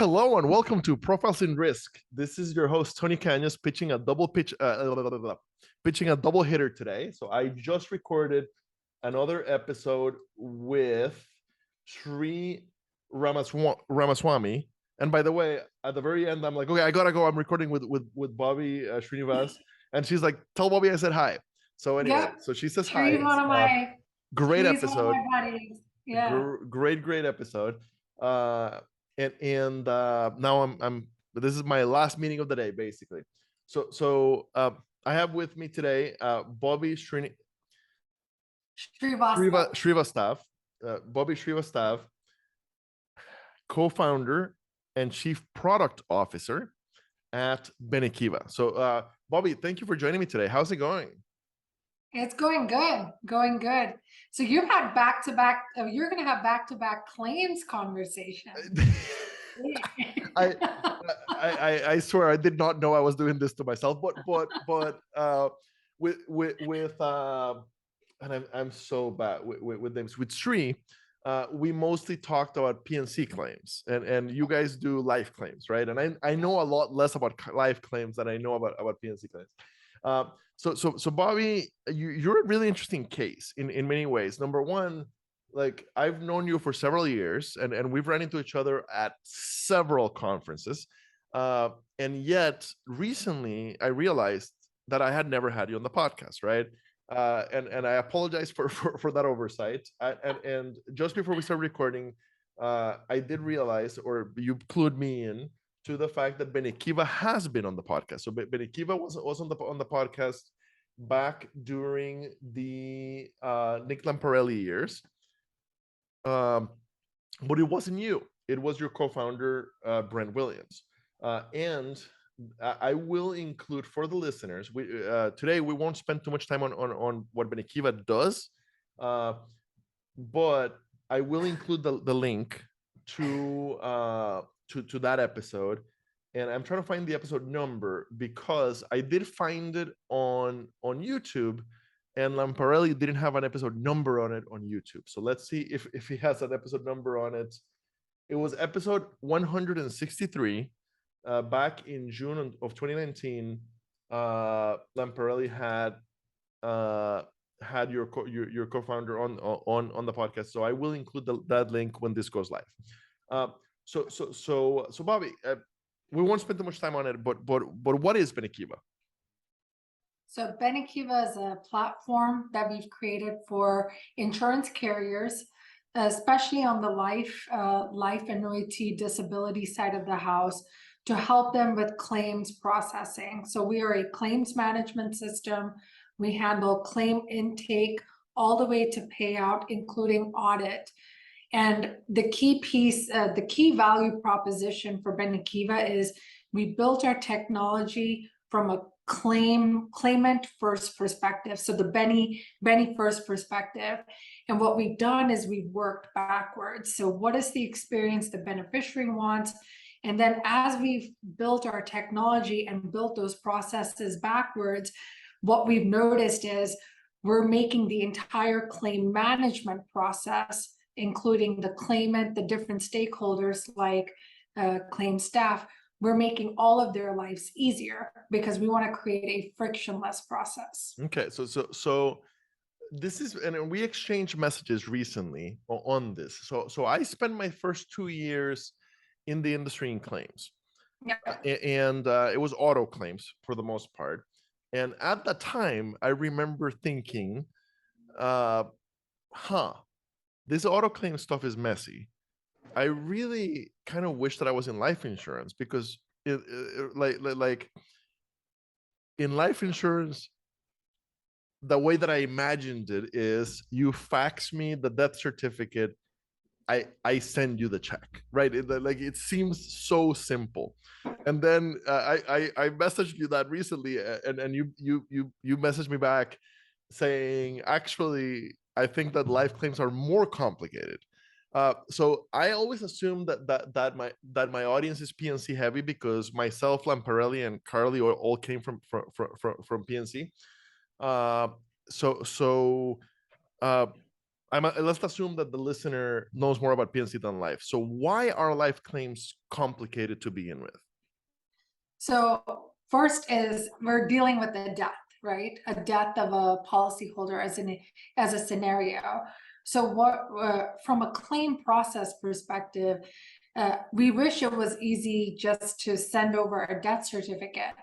Hello and welcome to Profiles in Risk. This is your host Tony Cañas pitching a double hitter today. So I just recorded another episode with Sri Ramaswamy. And by the way, at the very end, I'm like, okay, I gotta go. I'm recording with Bobbie Shrivastav, and she's like, tell Bobbie I said hi. So anyway, so she says hi. One of my great episode. One of my buddies. Yeah. Great episode. And now I'm this is my last meeting of the day, basically. So I have with me today Bobbie Shrivastav, Bobbie Shrivastav, co-founder and chief product officer at Benekiva. So Bobbie, thank you for joining me today. How's it going? It's going good. So you had back-to-back, you're going to have back-to-back claims conversation. I swear I did not know I was doing this to myself, but and I'm so bad with names. With Sri, we mostly talked about P&C claims, and you guys do life claims, right? And I know a lot less about life claims than I know about P&C claims. So Bobbie, you're a really interesting case in many ways. Number one, like I've known you for several years, and we've run into each other at several conferences, and yet recently I realized that I had never had you on the podcast, right? And I apologize for that oversight. And just before we start recording, I did realize, or you clued me in to the fact that Benekiva has been on the podcast. So Benekiva was on the podcast back during the Nick Lamparelli years, but it wasn't you. It was your co-founder Brent Williams, and I will include for the listeners. Today we won't spend too much time on what Benekiva does, but I will include the link to that episode, and I'm trying to find the episode number because I did find it on YouTube, and Lamparelli didn't have an episode number on it on YouTube. So let's see if he has an episode number on it. It was episode 163 back in June of 2019. Lamparelli had your co-founder on the podcast. So I will include that link when this goes live. So Bobbie, we won't spend too much time on it, but what is Benekiva? So Benekiva is a platform that we've created for insurance carriers, especially on the life annuity disability side of the house, to help them with claims processing. So we are a claims management system. We handle claim intake all the way to payout, including audit. And the key piece, the key value proposition for Benekiva is we built our technology from a claimant first perspective. So the Benny first perspective. And what we've done is we've worked backwards. So what is the experience the beneficiary wants? And then as we've built our technology and built those processes backwards, what we've noticed is we're making the entire claim management process, including the claimant, the different stakeholders like claim staff, we're making all of their lives easier because we want to create a frictionless process. Okay, so this is, and we exchanged messages recently on this. So I spent my first 2 years in the industry in claims, and it was auto claims for the most part. And at the time, I remember thinking, this auto claim stuff is messy. I really kind of wish that I was in life insurance, because like in life insurance, the way that I imagined it is you fax me the death certificate, I send you the check, right? It seems so simple. And then I messaged you that recently, and you messaged me back saying, actually, I think that life claims are more complicated. So I always assume that my audience is P&C heavy because myself, Lamparelli, and Carly all came from P&C. let's assume that the listener knows more about P&C than life. So why are life claims complicated to begin with? So first is we're dealing with a death, right? A death of a policyholder as a scenario. So what from a claim process perspective, we wish it was easy just to send over a death certificate.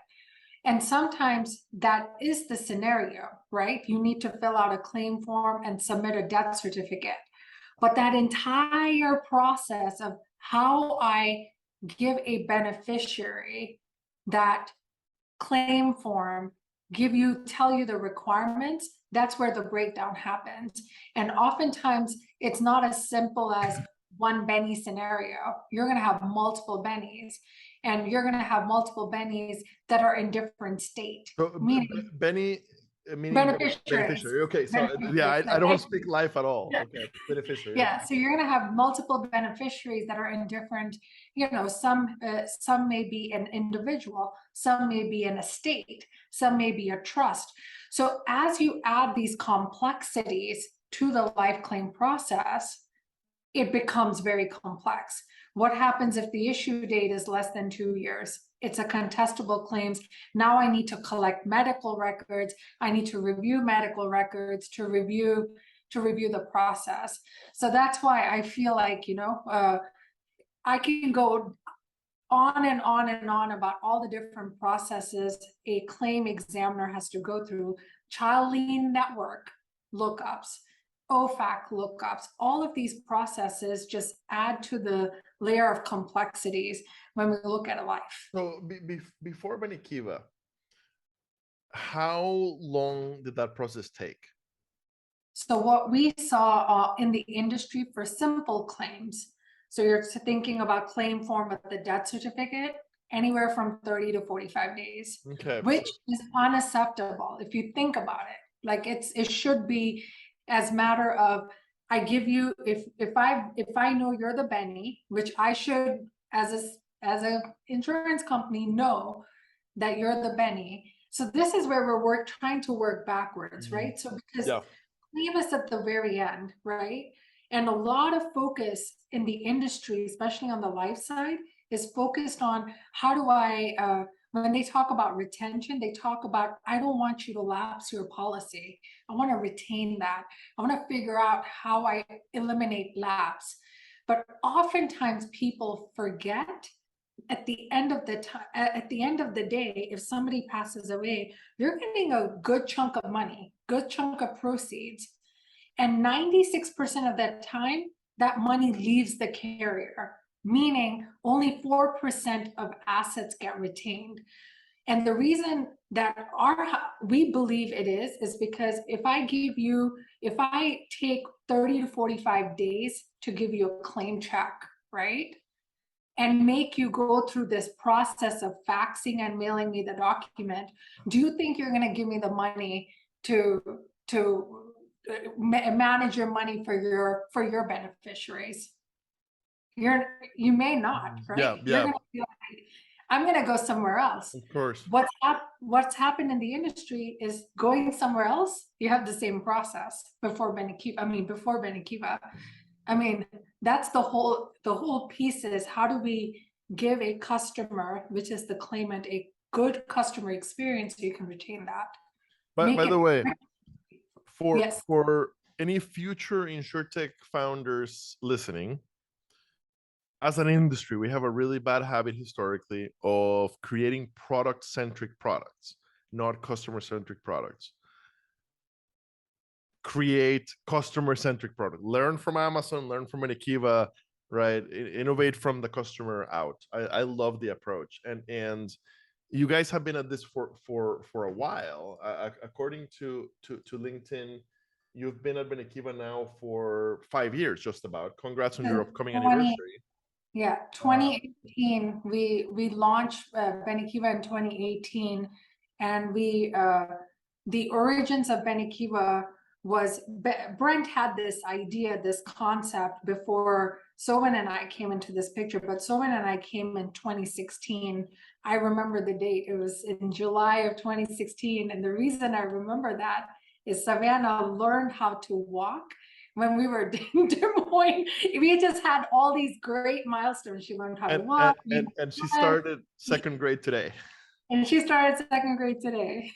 And sometimes that is the scenario, right? You need to fill out a claim form and submit a death certificate. But that entire process of how I give a beneficiary that claim form, tell you the requirements, that's where the breakdown happens. And oftentimes it's not as simple as one Benny scenario. You're going to have multiple Bennies, and you're going to have multiple Bennies that are in different state. So Meaning Benny, meaning beneficiaries. beneficiary. Okay, so yeah, I don't speak life at all. Okay, beneficiary. Yeah, so you're going to have multiple beneficiaries that are in different, some may be an individual, some may be an estate, some may be a trust. So as you add these complexities to the life claim process, it becomes very complex. What happens if the issue date is less than 2 years? It's a contestable claims. Now I need to collect medical records. I need to review medical records to review the process. So that's why I feel like, I can go on and on and on about all the different processes a claim examiner has to go through. Child lien network lookups, OFAC lookups, all of these processes just add to the layer of complexities when we look at a life. So before Benekiva, how long did that process take? So what we saw in the industry for simple claims, so you're thinking about claim form with the death certificate, anywhere from 30 to 45 days, Okay. which is unacceptable if you think about it. Like it should be as matter of, I give you, if I know you're the Benny, which I should as a insurance company know that you're the Benny. So this is where we're trying to work backwards, right? So because leave us at the very end, right? And a lot of focus in the industry, especially on the life side, is focused on how do I, when they talk about retention, they talk about, I don't want you to lapse your policy. I want to retain that. I want to figure out how I eliminate lapse. But oftentimes people forget at the end of the day, if somebody passes away, you're getting a good chunk of money, good chunk of proceeds. And 96% of that time, that money leaves the carrier, meaning only 4% of assets get retained. And the reason that we believe it is because if I take 30 to 45 days to give you a claim check, right? And make you go through this process of faxing and mailing me the document, do you think you're going to give me the money to manage your money for your beneficiaries? You may not, right? Yeah. I'm going to go somewhere else. Of course. What's happened in the industry is going somewhere else. You have the same process before Benekiva. I mean, that's the whole piece is how do we give a customer, which is the claimant, a good customer experience so you can retain that. But by the way, yes. for any future Insurtech founders listening, as an industry, we have a really bad habit historically of creating product-centric products, not customer-centric products. Create customer-centric product. Learn from Amazon, learn from Benekiva, right? Innovate from the customer out. I love the approach, and you guys have been at this for a while. According to LinkedIn, you've been at Benekiva now for 5 years, just about. Congrats on your upcoming anniversary. Yeah, 2018. We launched Benekiva in 2018, and the origins of Benekiva was Brent had this idea, this concept before Sovan and I came into this picture, but Sovan and I came in 2016. I remember the date. It was in July of 2016. And the reason I remember that is Savannah learned how to walk when we were in Des Moines. We just had all these great milestones. She learned how to walk. And she started second grade today. And she started second grade today.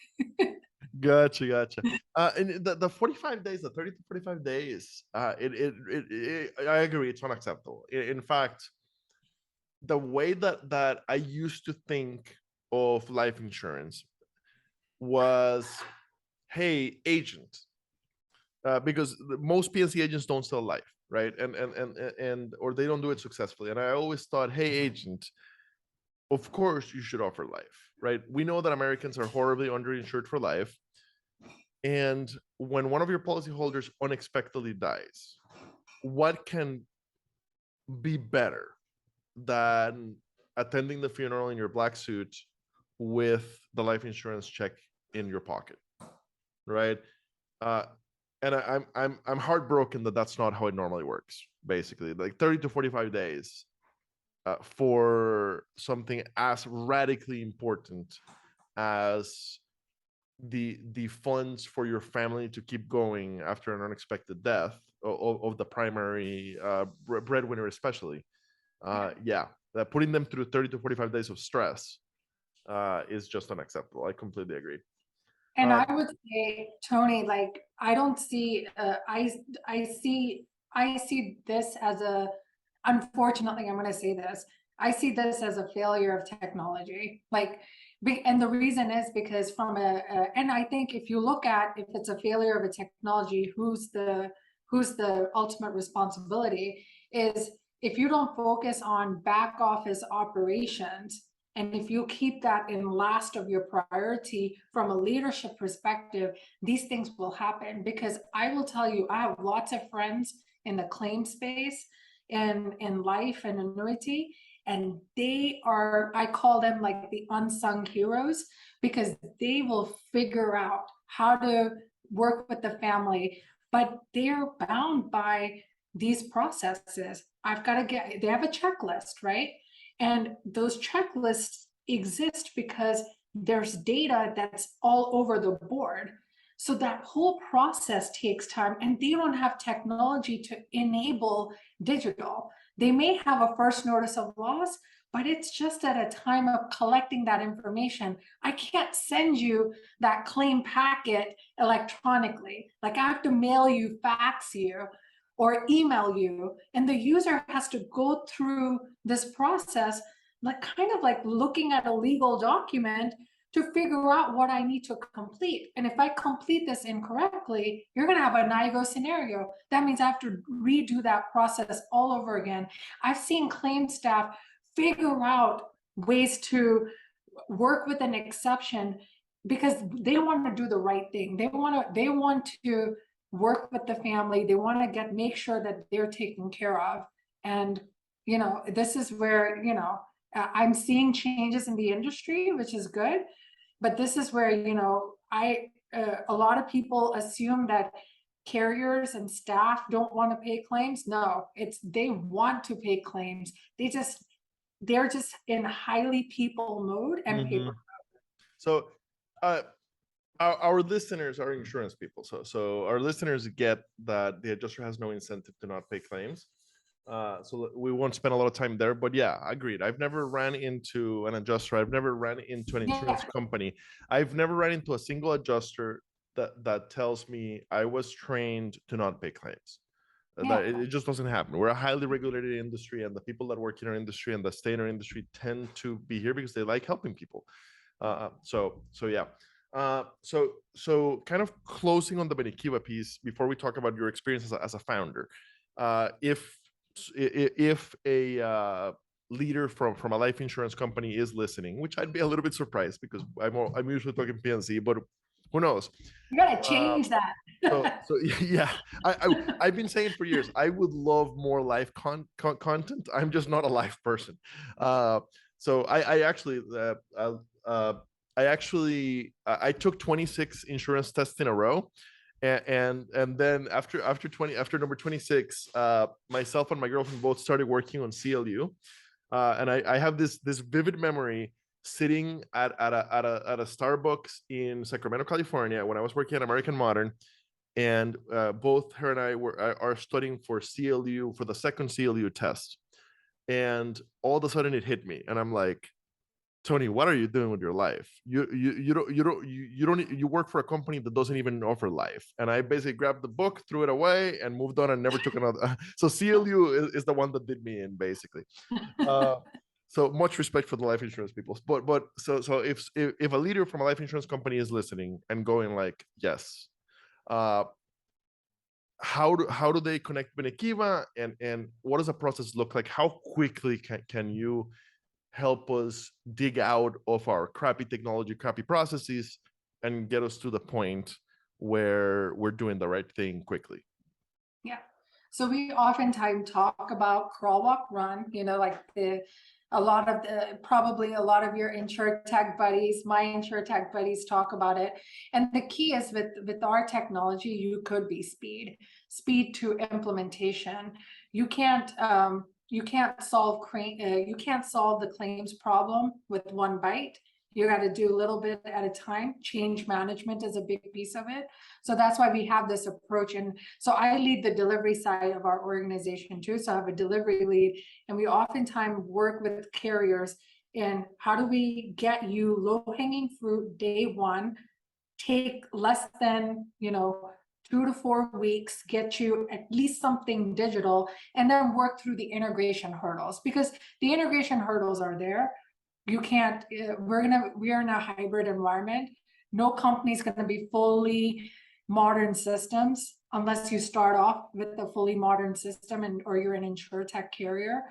Gotcha. And the 45 days, the 30 to 45 days, I agree, it's unacceptable. In fact, the way that I used to think of life insurance was, hey, agent, because most PNC agents don't sell life, right? And or they don't do it successfully. And I always thought, hey, agent, of course you should offer life, right? We know that Americans are horribly underinsured for life. And when one of your policyholders unexpectedly dies, what can be better than attending the funeral in your black suit with the life insurance check in your pocket, right? And I'm heartbroken that that's not how it normally works. Basically, like 30 to 45 days for something as radically important as the funds for your family to keep going after an unexpected death of the primary breadwinner, especially. Yeah, putting them through 30 to 45 days of stress is just unacceptable. I completely agree. And I would say, Tony, like, I don't see, I see this as a, unfortunately, I'm going to say this, I see this as a failure of technology. Like, and the reason is because from and I think if you look at, if it's a failure of a technology, who's the ultimate responsibility, is if you don't focus on back office operations, and if you keep that in last of your priority from a leadership perspective, these things will happen. Because I will tell you, I have lots of friends in the claim space and in life and annuity, and they are, I call them like the unsung heroes, because they will figure out how to work with the family, but they're bound by these processes. They have a checklist, right? And those checklists exist because there's data that's all over the board. So that whole process takes time, and they don't have technology to enable digital. They may have a first notice of loss, but it's just at a time of collecting that information. I can't send you that claim packet electronically. Like, I have to mail you, fax you, or email you, and the user has to go through this process, like kind of like looking at a legal document to figure out what I need to complete. And if I complete this incorrectly, you're going to have a NIGO scenario. That means I have to redo that process all over again. I've seen claim staff figure out ways to work with an exception because they want to do the right thing. They want to work with the family. They want to make sure that they're taken care of. And, this is where, I'm seeing changes in the industry, which is good. But this is where, a lot of people assume that carriers and staff don't want to pay claims. No, they want to pay claims. They're just in highly people mode and paper mode. So, our listeners are insurance people. So our listeners get that the adjuster has no incentive to not pay claims. So we won't spend a lot of time there, but yeah, agreed. I've never ran into an adjuster. I've never ran into an insurance company. I've never ran into a single adjuster that tells me I was trained to not pay claims. That it just doesn't happen. We're a highly regulated industry, and the people that work in our industry and that stay in our industry tend to be here because they like helping people. So yeah. So kind of closing on the Benekiva piece before we talk about your experience as a founder. If a leader from a life insurance company is listening, which I'd be a little bit surprised because I'm usually talking PNC, but who knows? You gotta change that. So yeah, I've been saying for years, I would love more life content. I'm just not a life person. So I took 26 insurance tests in a row. And then after number 26, myself and my girlfriend both started working on CLU, and I have this vivid memory sitting at a Starbucks in Sacramento, California, when I was working at American Modern, and both her and I are studying for CLU, for the second CLU test. And all of a sudden it hit me, and I'm like, Tony, what are you doing with your life? You work for a company that doesn't even offer life. And I basically grabbed the book, threw it away, and moved on, and never took another. So CLU is the one that did me in, basically. So much respect for the life insurance people. But so if a leader from a life insurance company is listening and going like, yes, how do they connect Benekiva, and what does the process look like? How quickly can you help us dig out of our crappy technology, crappy processes, and get us to the point where we're doing the right thing quickly? Yeah. So we oftentimes talk about crawl, walk, run, like probably a lot of your Insurtech buddies, my Insurtech buddies talk about it. And the key is with our technology, you could be speed to implementation. You can't solve the claims problem with one bite. You got to do a little bit at a time. Change management is a big piece of it. So that's why we have this approach. And so I lead the delivery side of our organization too. So I have a delivery lead, and we oftentimes work with carriers in how do we get you low-hanging fruit day one, take less than 2 to 4 weeks, get you at least something digital, and then work through the integration hurdles, because the integration hurdles are there. You can't, we are in a hybrid environment. No company is going to be fully modern systems unless you start off with a fully modern system or you're an Insurtech carrier.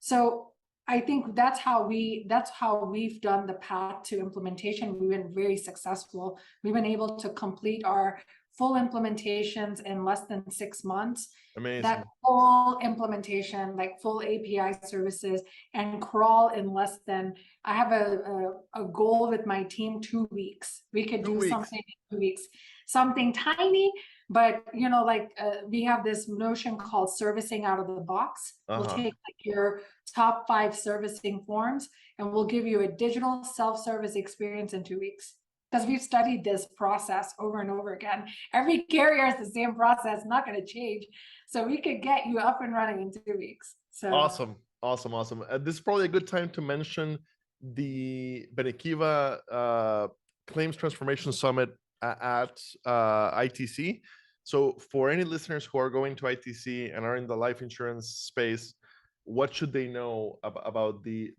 So I think that's how we've done the path to implementation. We've been very successful. We've been able to complete our full implementations in less than 6 months. Amazing. That full implementation, like full API services, and crawl in less than, I have a goal with my team, 2 weeks. We could do something in 2 weeks, something tiny, but we have this notion called servicing out of the box. We'll take like your top 5 servicing forms, and we'll give you a digital self-service experience in 2 weeks. Because we've studied this process over and over again. Every carrier has the same process, not going to change. So we could get you up and running in 2 weeks. So awesome. This is probably a good time to mention the Benekiva Claims Transformation Summit at ITC. So for any listeners who are going to ITC and are in the life insurance space, what should they know about the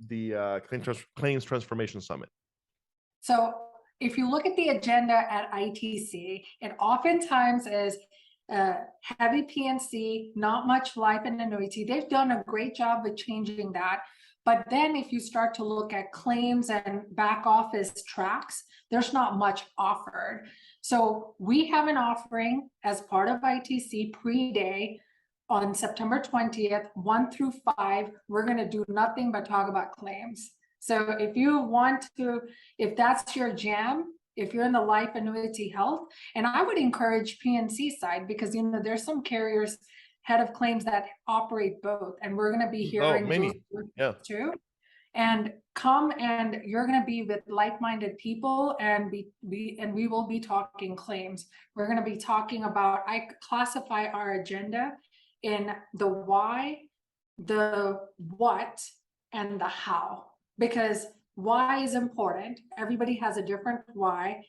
Claims Transformation Summit? So if you look at the agenda at ITC, it oftentimes is heavy PNC, not much life and annuity. They've done a great job with changing that. But then if you start to look at claims and back office tracks, there's not much offered. So we have an offering as part of ITC pre-day on September 20th, 1 through 5. We're going to do nothing but talk about claims. So if you want to, if that's your jam, if you're in the life annuity health, and I would encourage PNC side, because there's some carriers head of claims that operate both, and we're going to be hearing many, too. And come, and you're going to be with like-minded people, and we will be talking claims. We're going to be talking about, I classify our agenda in the why, the what, and the how. Because why is important. Everybody has a different why.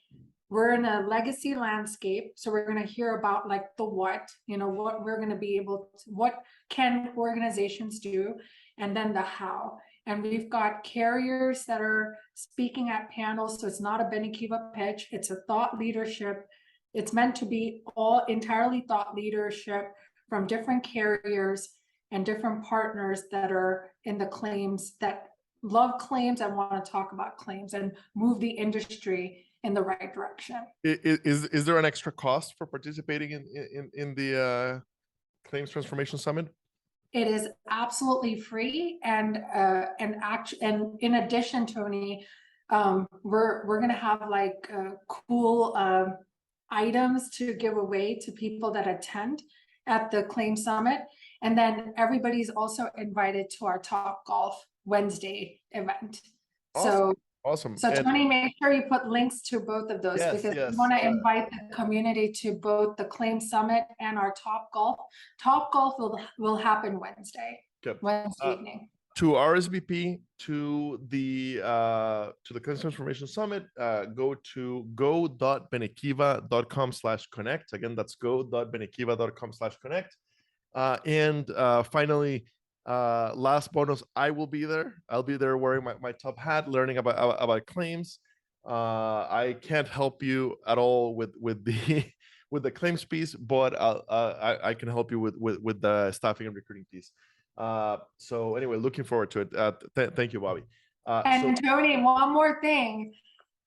We're in a legacy landscape, so we're going to hear about like the what, what we're going to be able to, what can organizations do, and then the how. And we've got carriers that are speaking at panels, so it's not a Benekiva pitch, it's a thought leadership. It's meant to be all entirely thought leadership from different carriers and different partners that are in the claims, that love claims and want to talk about claims and move the industry in the right direction. Is there an extra cost for participating in the Claims Transformation Summit? It is absolutely free, and in addition, Tony, we're gonna have like cool items to give away to people that attend at the Claim Summit, and then everybody's also invited to our Talk Golf Wednesday event. Awesome. So Awesome. So And Tony, make sure you put links to both of those, yes, because we yes. want to invite the community to both the Claim Summit and our Top Golf. Top Golf will happen Wednesday Okay. evening. To RSVP to the Claims Transformation Summit, go to go.benekiva.com/connect. Again, that's go.benekiva.com/connect. And finally, last bonus, I will be there. I'll be there wearing my top hat, learning about claims. I can't help you at all with the with the claims piece, but I can help you with the staffing and recruiting piece. So anyway, looking forward to it. Thank you, Bobbie. And Tony, one more thing.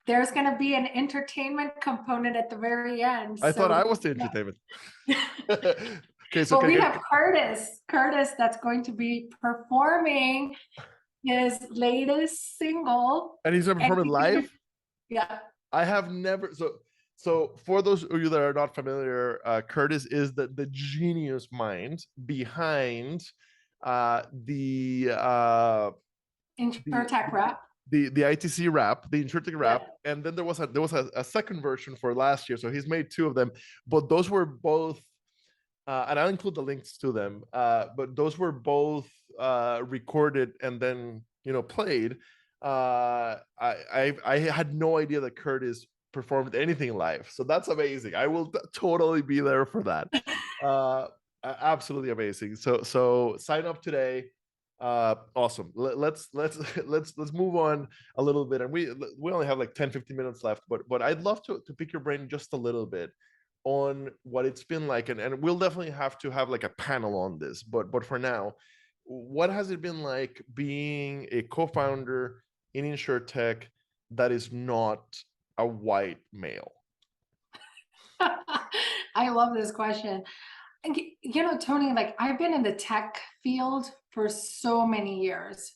There's going to be an entertainment component at the very end. I thought I was the entertainment. Okay, so well, we have Curtis that's going to be performing his latest single. And he's going to perform it live? Yeah. I have never, so for those of you that are not familiar, Curtis is the genius mind behind the Insurtech rap. The ITC rap, the Insurtech rap, yeah. And then there was a second version for last year, so he's made two of them, but those were both, and I'll include the links to them. But those were both recorded and then played. I had no idea that Curtis performed anything live, so that's amazing. I will totally be there for that. Absolutely amazing. So sign up today. Awesome. Let's move on a little bit, and we only have like 10-15 minutes left, but I'd love to pick your brain just a little bit on what it's been like, and we'll definitely have to have like a panel on this, but for now, what has it been like being a co-founder in Insurtech that is not a white male? I love this question. Tony, like I've been in the tech field for so many years.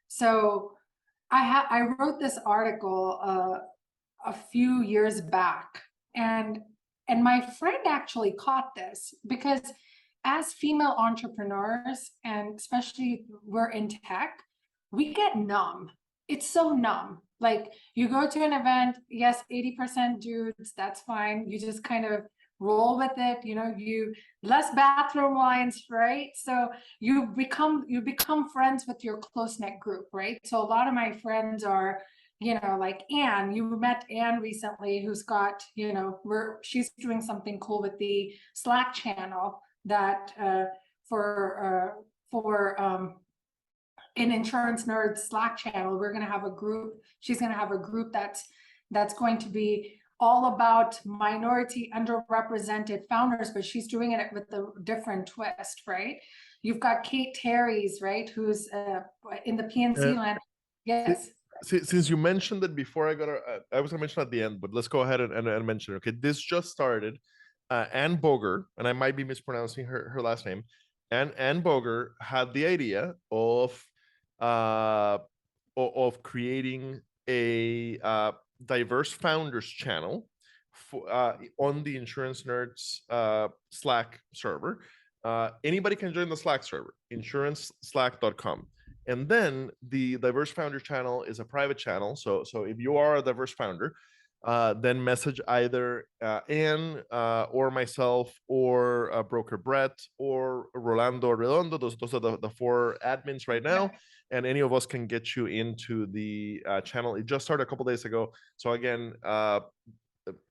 So I wrote this article a few years back, and my friend actually caught this, because as female entrepreneurs, and especially we're in tech, we get numb. It's so numb. Like you go to an event, yes, 80% dudes, that's fine. You just kind of roll with it, you less bathroom lines, right? So you become friends with your close-knit group, right? So a lot of my friends are, like Anne. You met Anne recently, who's got, she's doing something cool with the Slack channel that for in Insurance Nerds Slack channel, we're going to have a group. She's going to have a group that's going to be all about minority, underrepresented founders, but she's doing it with a different twist, right? You've got Kate Terry's, right, who's in the PNC land. Yes. Since you mentioned it before, I was going to mention at the end, but let's go ahead and mention it. Okay, this just started. Anne Boger, and I might be mispronouncing her last name. Anne Boger had the idea of creating a diverse founders channel on the Insurance Nerds Slack server. Anybody can join the Slack server, insuranceslack.com. And then the diverse founders channel is a private channel. So if you are a diverse founder, then message either Anne or myself or broker Brett or Rolando Redondo. Those are the four admins right now. And any of us can get you into the channel. It just started a couple days ago. So again,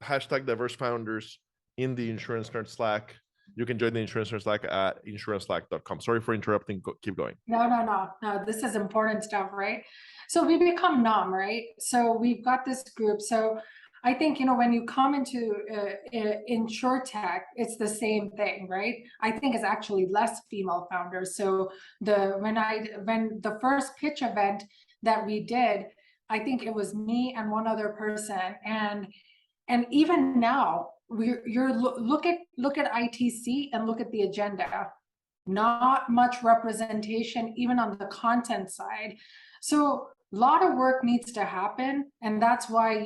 hashtag diverse founders in the Insurance Nerd Slack. You can join the Insurance Nerd Slack at insuranceslack.com. Sorry for interrupting. Keep going. No. This is important stuff, right? So we become numb, right? So we've got this group. So I think, when you come into Insurtech, it's the same thing, right? I think it's actually less female founders. So when the first pitch event that we did, I think it was me and one other person, and even now look at ITC and look at the agenda. Not much representation even on the content side. So a lot of work needs to happen, and that's why,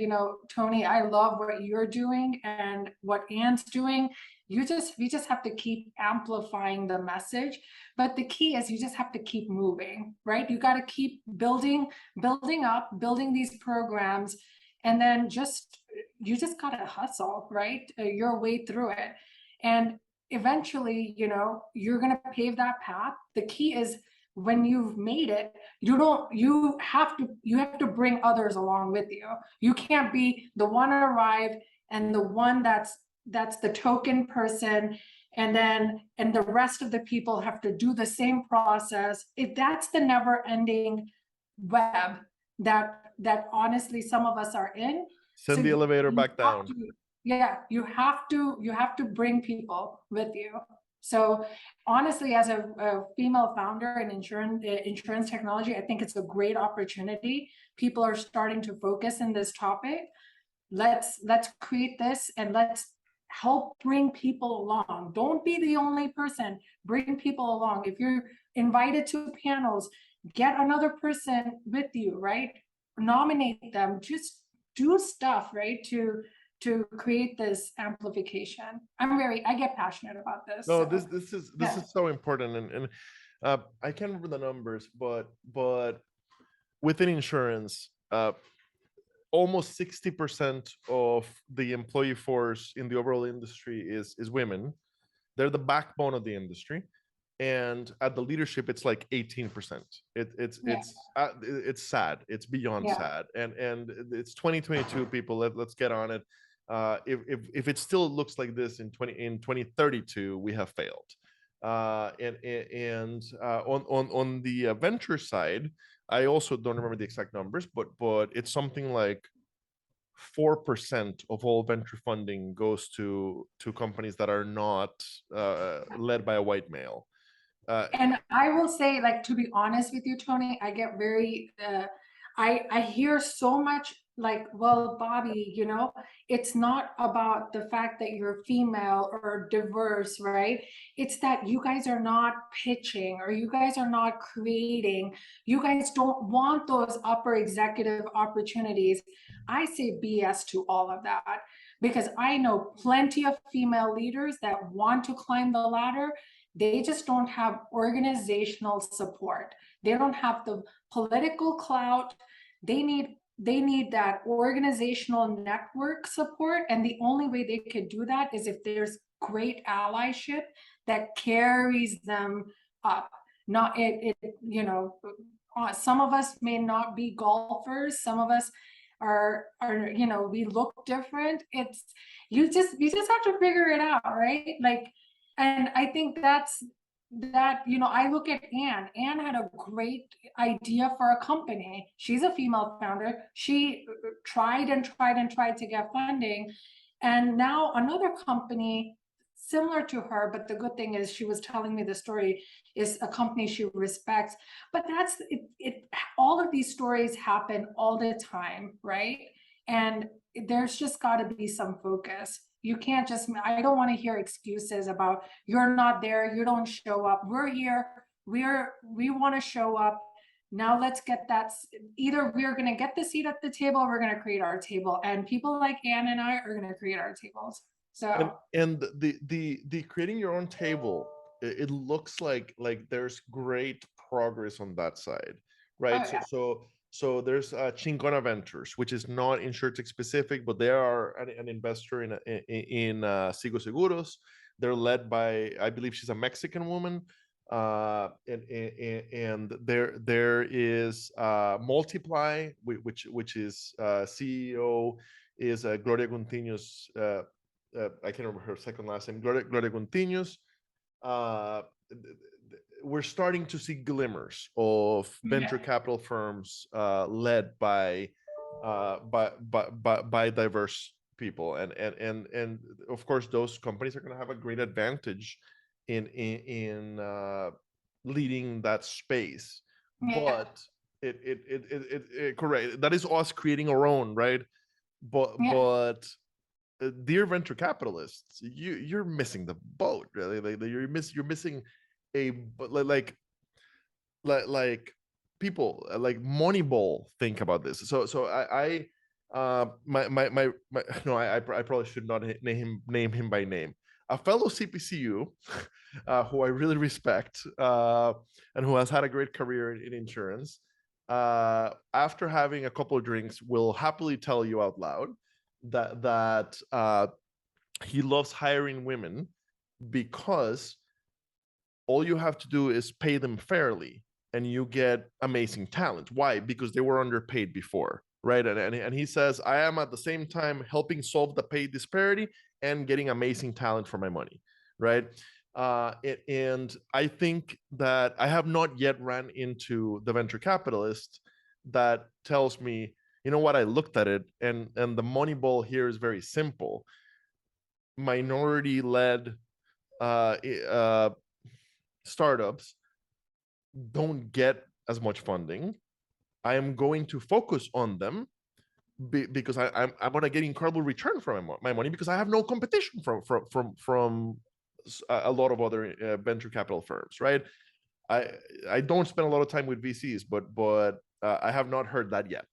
Tony, I love what you're doing and what Anne's doing. we just have to keep amplifying the message. But the key is you just have to keep moving, right? You got to keep building these programs, and then you just got to hustle, right? Your way through it. And eventually, you're going to pave that path. The key is when you've made it, you have to bring others along with you. You can't be the one to arrive and the one that's the token person, and the rest of the people have to do the same process. That's the never-ending web that honestly some of us are in. Send the elevator back down. You have to bring people with you. So honestly, as a female founder in insurance technology, I think it's a great opportunity. People are starting to focus in this topic. Let's create this, and let's help bring people along. Don't be the only person. Bring people along. If you're invited to panels, get another person with you, right? Nominate them. Just do stuff, right, to create this amplification. I get passionate about this. No, so. this is so important, and I can't remember the numbers, but within insurance, almost 60% of the employee force in the overall industry is women. They're the backbone of the industry, and at the leadership, it's like 18%. It's sad. It's beyond sad, and it's 2022. People, let's get on it. If it still looks like this in 2032, we have failed. And on the venture side, I also don't remember the exact numbers, but it's something like 4% of all venture funding goes to companies that are not led by a white male. And I will say, like, to be honest with you, Tony, I get very, I hear so much like, well, Bobbie, it's not about the fact that you're female or diverse, right? It's that you guys are not pitching, or you guys are not creating. You guys don't want those upper executive opportunities. I say BS to all of that, because I know plenty of female leaders that want to climb the ladder. They just don't have organizational support. They don't have the political clout. They need that organizational network support. And the only way they could do that is if there's great allyship that carries them up. Not some of us may not be golfers. Some of us are we look different. You just have to figure it out, right? Like, and I think that, I look at Anne. Anne had a great idea for a company. She's a female founder. She tried to get funding. And now another company similar to her, but the good thing is she was telling me the story, is a company she respects. But that's it. All of these stories happen all the time, right? And there's just got to be some focus. You can't just, I don't want to hear excuses about you're not there, you don't show up. We're here, we want to show up. Now let's get that. Either we're going to get the seat at the table, or we're going to create our table. And people like Anne and I are going to create our tables. So and the creating your own table, it looks like there's great progress on that side, right? Oh, yeah. So there's Chingona Ventures, which is not Insurtech specific, but they are an investor in Sigo Seguros. They're led by, I believe she's a Mexican woman, and there is Multiply, which is CEO is Gloria Guntiños. I can't remember her second last name. Gloria Guntiños. We're starting to see glimmers of venture capital firms led by diverse people, and of course those companies are going to have a great advantage in leading that space. But it correct, that is us creating our own, right? But dear venture capitalists, you're missing the boat, really. You're missing a like people like Moneyball think about this. So I probably should not name him by name. a fellow CPCU who I really respect and who has had a great career in insurance, after having a couple of drinks, will happily tell you out loud that he loves hiring women because all you have to do is pay them fairly and you get amazing talent. Why? Because they were underpaid before, right? And he says, I am at the same time helping solve the pay disparity and getting amazing talent for my money, right? And I think that I have not yet ran into the venture capitalist that tells me, you know what, I looked at it and the money ball here is very simple. Minority-led startups don't get as much funding. I am going to focus on them because I'm going to get incredible return from my money because I have no competition from a lot of other venture capital firms, right? I don't spend a lot of time with VCs, but I have not heard that yet.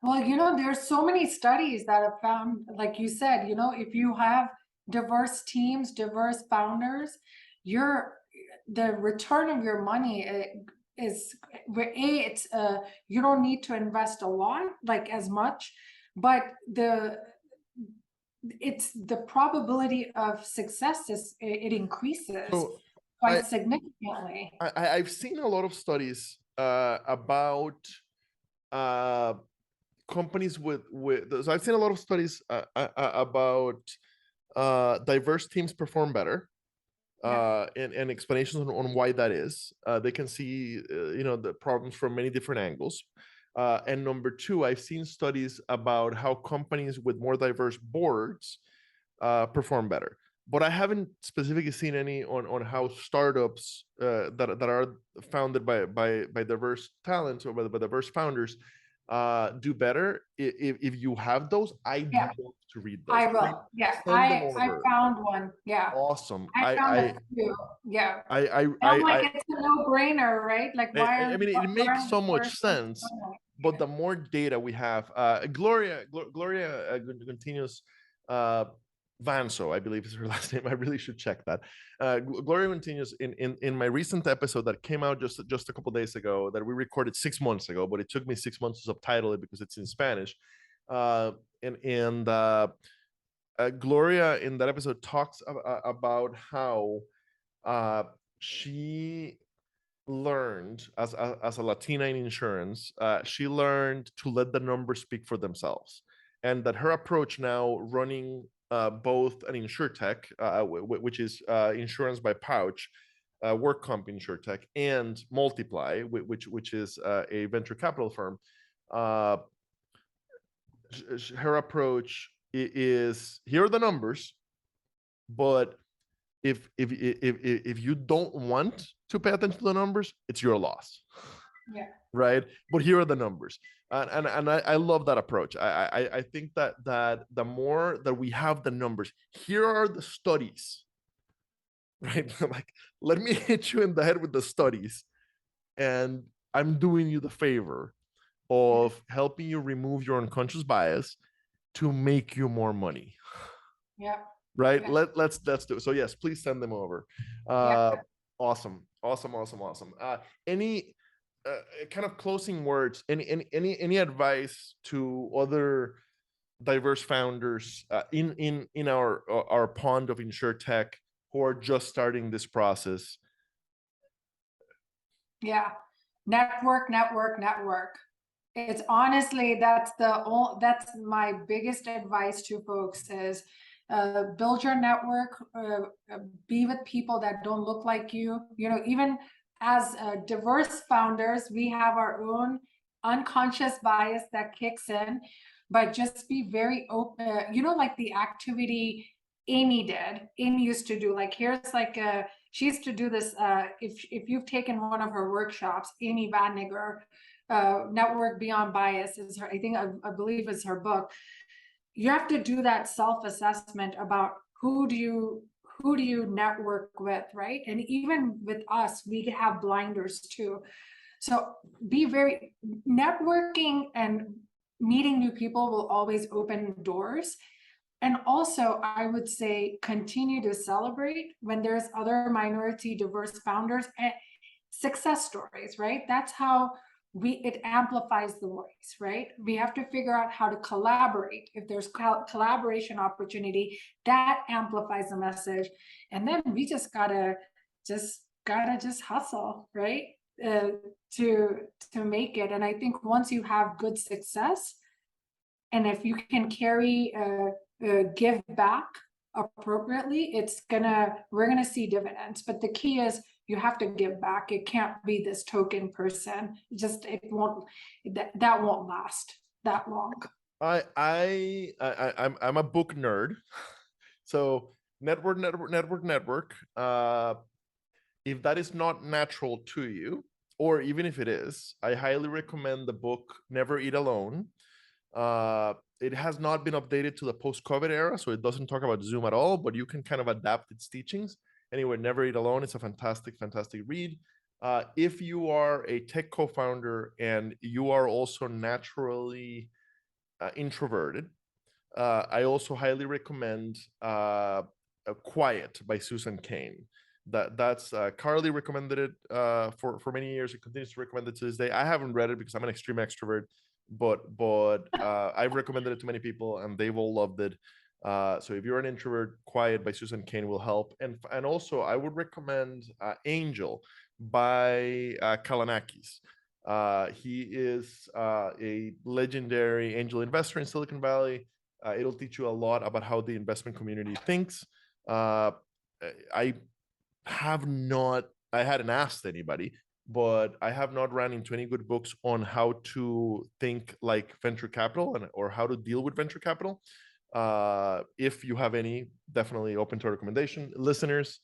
Well, there's so many studies that have found, like you said, if you have diverse teams, diverse founders, the return of your money is it's you don't need to invest a lot, like as much, but it's the probability of success it increases quite significantly. I've seen a lot of studies about companies with so I've seen a lot of studies about diverse teams perform better, and explanations on why that is. They can see the problems from many different angles. And number two, I've seen studies about how companies with more diverse boards perform better. But I haven't specifically seen any on how startups that are founded by diverse talents or by diverse founders do better. If you have those, I'd love to read those. I will. Yeah, I found one. Yeah. Awesome. I found a few. Yeah. I'm like, it's a no-brainer, right? Like, why? I mean, it makes so much sense. But the more data we have, Gloria continues. Vanso, I believe is her last name. I really should check that. Gloria continues in my recent episode that came out just a couple days ago, that we recorded 6 months ago, but it took me 6 months to subtitle it because it's in Spanish. Gloria in that episode talks about how she learned as a Latina in insurance, she learned to let the numbers speak for themselves, and that her approach now running both an Insurtech, which is insurance by pouch, work comp Insurtech, and Multiply, which is a venture capital firm. Her approach is, here are the numbers, but if you don't want to pay attention to the numbers, it's your loss. Yeah. Right. But here are the numbers. And I love that approach. I think that the more that we have the numbers, here are the studies, right? Like, let me hit you in the head with the studies, and I'm doing you the favor of helping you remove your unconscious bias to make you more money. Yeah. Right. Yeah. Let's do it. So yes, please send them over. Awesome. Any kind of closing words, any advice to other diverse founders in our pond of Insurtech who are just starting this process? Yeah, network. It's honestly, that's my biggest advice to folks is build your network, be with people that don't look like you. Even as diverse founders, we have our own unconscious bias that kicks in, but just be very open. Like the activity Amy used to do, like, here's like she used to do this. If you've taken one of her workshops, Amy Vadniger, Network Beyond Bias is her, I believe is her book. You have to do that self-assessment about who do you network with, right? And even with us, we have blinders too. So be very networking, and meeting new people will always open doors. And also, I would say continue to celebrate when there's other minority diverse founders and success stories, right? That's how it amplifies the voice, right? We have to figure out how to collaborate. If there's collaboration opportunity, that amplifies the message. And then we just gotta hustle, right? Uh, to make it. And I think once you have good success, and if you can carry give back appropriately, we're gonna see dividends. But the key is you have to give back. It can't be this token person. It won't, that won't last that long. I'm a book nerd. So network. If that is not natural to you, or even if it is, I highly recommend the book Never Eat Alone. It has not been updated to the post-COVID era, so it doesn't talk about Zoom at all, but you can kind of adapt its teachings. Anyway, Never Eat Alone, it's a fantastic read. If you are a tech co-founder and you are also naturally introverted, I also highly recommend Quiet by Susan Cain. That's Carly recommended it for many years. It continues to recommend it to this day. I haven't read it because I'm an extreme extrovert, but I've recommended it to many people and they've all loved it. So if you're an introvert, Quiet by Susan Cain will help. And also I would recommend Angel by Kalanakis. He is a legendary angel investor in Silicon Valley. It'll teach you a lot about how the investment community thinks. I hadn't asked anybody, but I have not ran into any good books on how to think like venture capital or how to deal with venture capital. If you have any, definitely open to recommendation. Listeners,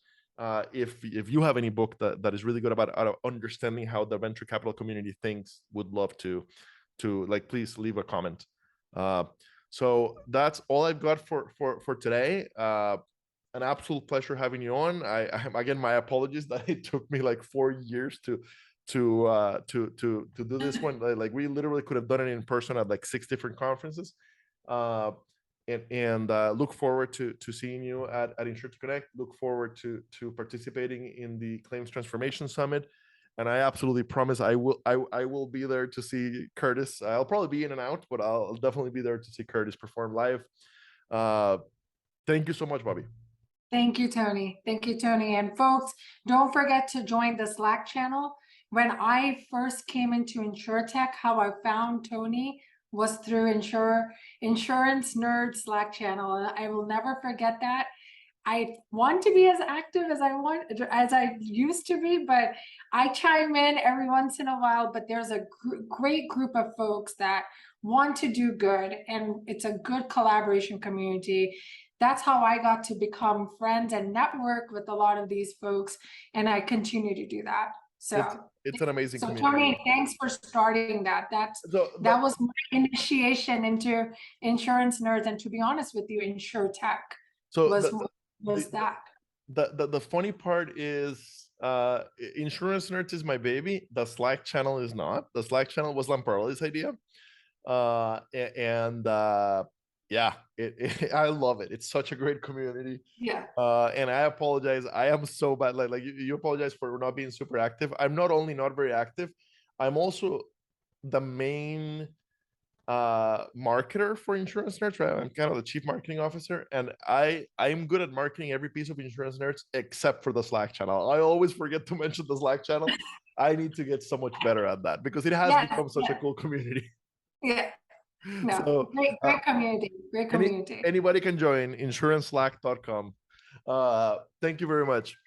if you have any book that is really good about understanding how the venture capital community thinks, would love to please leave a comment. So that's all I've got for today. An absolute pleasure having you on. I again, my apologies that it took me like 4 years to do this one. Like we literally could have done it in person at like 6 different conferences. And look forward to seeing you at Insurtech Connect. Look forward to participating in the Claims Transformation Summit. And I absolutely promise I will be there to see Curtis. I'll probably be in and out, but I'll definitely be there to see Curtis perform live. Thank you so much, Bobbie. Thank you, Tony. Thank you, Tony. And folks, don't forget to join the Slack channel. When I first came into Insurtech, how I found Tony was through Insurance Nerd Slack channel. I will never forget that. I want to be as active as I used to be, but I chime in every once in a while. But there's a great group of folks that want to do good, and it's a good collaboration community. That's how I got to become friends and network with a lot of these folks, and I continue to do that. So it's an amazing community. Tony, thanks for starting that. That was my initiation into insurance nerds, and to be honest with you, Insurtech was that. The funny part is Insurance Nerds is my baby. The Slack channel is not. The Slack channel was Lamparoli's idea. Yeah, I love it. It's such a great community. Yeah. And I apologize. I am so bad. Like you apologize for not being super active. I'm not only not very active, I'm also the main marketer for Insurance Nerds, right? I'm kind of the chief marketing officer, and I'm good at marketing every piece of Insurance Nerds except for the Slack channel. I always forget to mention the Slack channel. I need to get so much better at that because it has become such a cool community. Yeah. No, so, great community. Great community. Anybody can join insuranceslack.com. Thank you very much.